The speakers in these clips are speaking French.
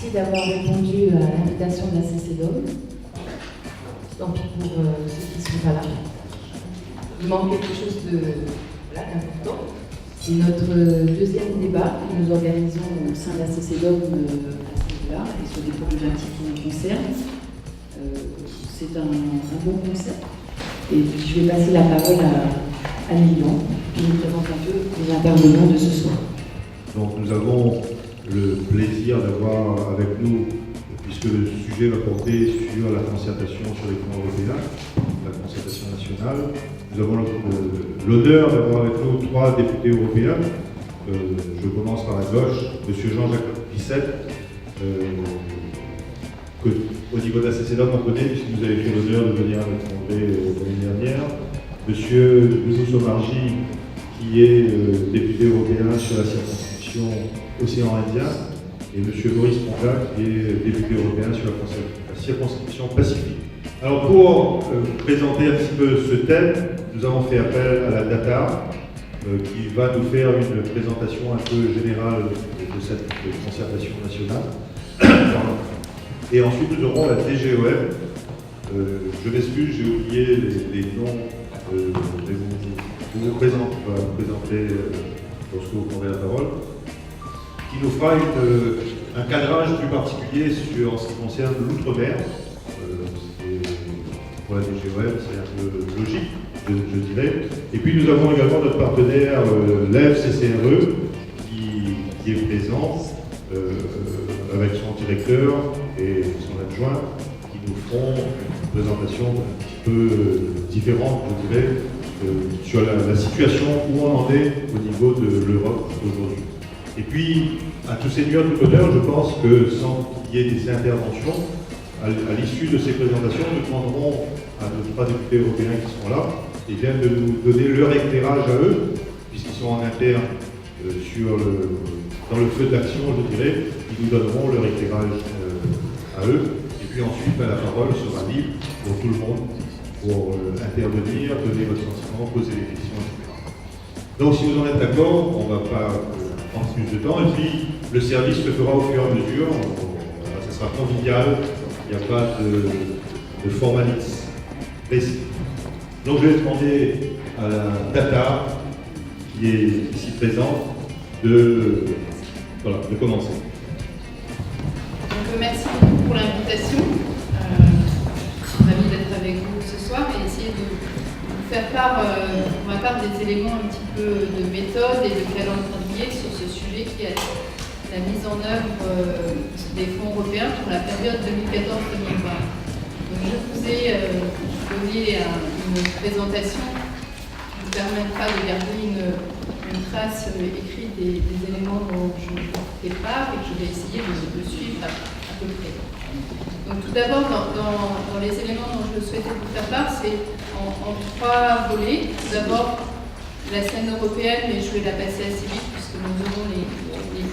Merci d'avoir répondu à l'invitation de la CCDOM. Tant pis pour ceux qui ne sont pas là. Il manque quelque chose d'important. C'est notre deuxième débat que nous organisons au sein de la CCDOM à ce niveau-là et sur des problématiques qui nous concernent. C'est un bon concept. Et puis, je vais passer la parole à Lilian, qui nous présente un peu les intervenants de ce soir. Donc nous avons le plaisir d'avoir avec nous, puisque le sujet va porter sur la concertation sur les fonds européens, la concertation nationale, nous avons l'honneur d'avoir avec nous 3 députés européens. Je commence par la gauche, M. Jean-Jacques Pisset, que au niveau de la CCDOM on connaît, puisque vous avez fait l'honneur de venir à notre congrès l'année dernière. M. Youssouf Omarji, qui est député européen sur la circonscription Océan Indien, et M. Boris Ponga, qui est député européen sur la circonscription Pacifique. Alors pour présenter un petit peu ce thème, nous avons fait appel à la DATA, qui va nous faire une présentation un peu générale de cette concertation nationale. Et ensuite nous aurons la DGOM. Je m'excuse, j'ai oublié les noms. Vous présenter lorsque vous prendrez la parole, qui nous fera un cadrage plus particulier en ce qui concerne l'outre-mer. Pour la DGOM, c'est un peu logique, je dirais. Et puis nous avons également notre partenaire, l'EFCCRE, qui est présent avec son directeur et son adjoint, qui nous feront une présentation un petit peu différente, je dirais, sur la situation où on en est au niveau de l'Europe aujourd'hui. Et puis, à tous seigneurs, tout honneur, je pense que sans qu'il y ait des interventions, à l'issue de ces présentations, nous demanderons à nos 3 députés européens qui seront là, et bien de nous donner leur éclairage à eux, puisqu'ils sont en interne dans le feu d'action, je dirais, ils nous donneront leur éclairage à eux. Et puis ensuite, la parole sera libre pour tout le monde, pour intervenir, donner votre sentiment, poser des questions, etc. Donc si vous en êtes d'accord, on ne va pas prendre plus de temps, et puis le service se fera au fur et à mesure, ça sera convivial, il n'y a pas de formalisme précis. Donc je vais demander à la DATA, qui est ici présente, de commencer. Donc, merci beaucoup pour l'invitation. Je suis ravie d'être avec vous ce soir et essayer de vous faire part, pour ma part, des éléments un petit peu de méthode et de calendrier sur ce sujet qui est la mise en œuvre des fonds européens pour la période 2014-2020. Donc, je vous ai donné une présentation qui vous permettra de garder une trace écrite des éléments dont je fais part et que je vais essayer de suivre à peu près. Donc tout d'abord, dans les éléments dont je souhaitais vous faire part, c'est en 3 volets. Tout d'abord, la scène européenne, mais je vais la passer assez vite puisque nous aurons les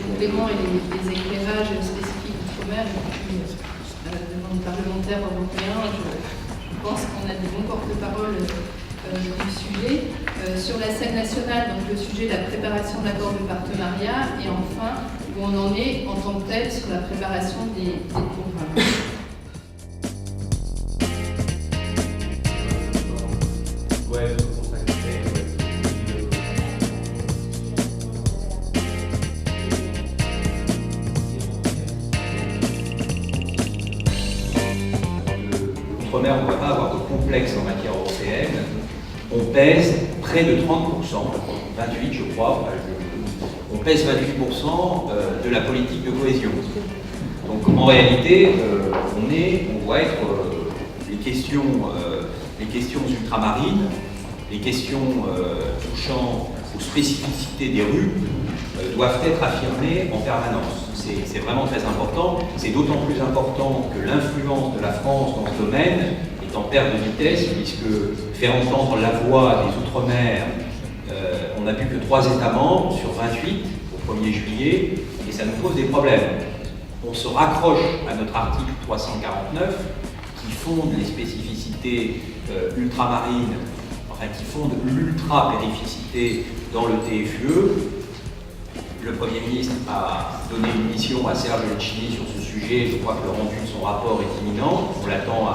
compléments et les éclairages spécifiques d'outre-mer. Et puis, devant les parlementaires européens, je pense qu'on a des bons porte-parole du sujet. Sur la scène nationale, donc le sujet de la préparation de l'accord de partenariat, et enfin, où on en est en tant que tel sur la préparation des programmes. L'outre-mer, on ne va pas avoir de complexe en matière européenne. On pèse près de 30%, 28 je crois, on pèse 28% de la politique de cohésion. Donc en réalité, on voit être les questions ultramarines, les questions touchant aux spécificités des rues doivent être affirmées en permanence. C'est vraiment très important. C'est d'autant plus important que l'influence de la France dans ce domaine est en perte de vitesse, puisque faire entendre la voix des Outre-mer, on n'a plus que 3 États membres sur 28 au 1er juillet, et ça nous pose des problèmes. On se raccroche à notre article 349 qui fonde les spécificités ultramarines, enfin qui fonde l'ultra-périphicité dans le TFUE. le Premier ministre a donné une mission à Serge Letchimy sur ce sujet. Je crois que le rendu de son rapport est imminent. On l'attend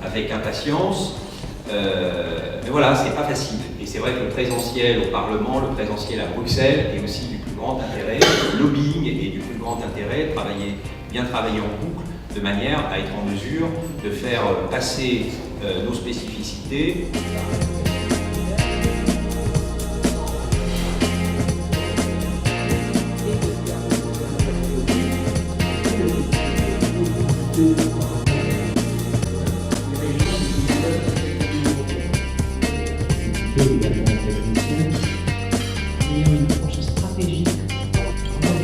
avec impatience. Mais voilà, c'est pas facile. Et c'est vrai que le présentiel au Parlement, le présentiel à Bruxelles est aussi du plus grand intérêt. Le lobbying est du plus grand intérêt. Bien travailler en boucle de manière à être en mesure de faire passer nos spécificités. Une approche stratégique, je pense que ce soit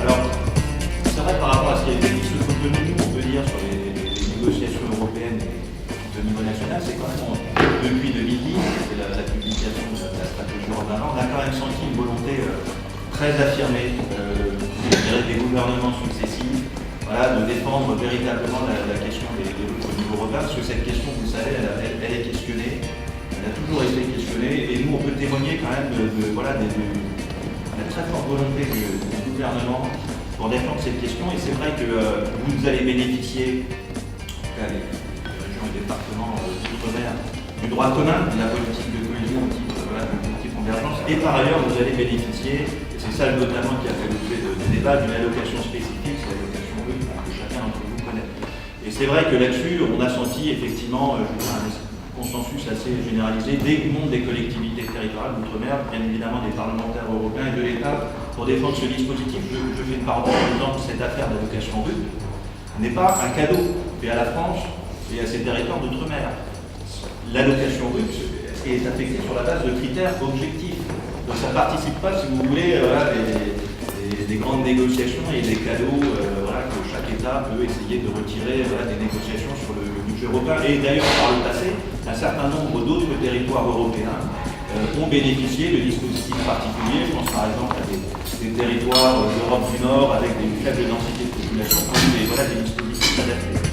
Alors, c'est vrai par rapport à ce qui a été dit sur Cotonou, on peut dire sur les négociations européennes de niveau national, c'est quand même depuis 2010, c'est la publication de la stratégie Europe, on a quand même senti une volonté très affirmée, je dirais, des gouvernements successifs, voilà, de défendre véritablement la question des luttes au niveau européen, parce que cette question, vous savez, elle est questionnée, elle a toujours été questionnée, et nous on peut témoigner quand même de la très forte volonté du gouvernement pour défendre cette question, et c'est vrai que vous allez bénéficier, en tout cas les régions et départements d'outre-mer, du droit commun, de la politique de cohésion au titre de la politique de convergence, et par ailleurs vous allez bénéficier, et c'est ça notamment qui a fait l'objet de débat, d'une allocation spécifique, c'est l'allocation RUP que chacun d'entre vous connaît. Et c'est vrai que là-dessus, on a senti effectivement un consensus assez généralisé du monde des collectivités territoriales d'outre-mer, bien évidemment des parlementaires européens et de l'État, pour défendre ce dispositif. Je fais une parenthèse en disant que cette affaire d'allocation RUP n'est pas un cadeau fait à la France et à ses territoires d'outre-mer. L'allocation RUP est affectée sur la base de critères objectifs. Donc ça ne participe pas, si vous voulez, des grandes négociations et des cadeaux que chaque État peut essayer de retirer des négociations sur le budget européen. Et d'ailleurs, par le passé, un certain nombre d'autres territoires européens ont bénéficié de dispositifs particuliers. Je pense par exemple à des territoires d'Europe du Nord avec des faibles densités de population, qui ont eu des dispositifs adaptés.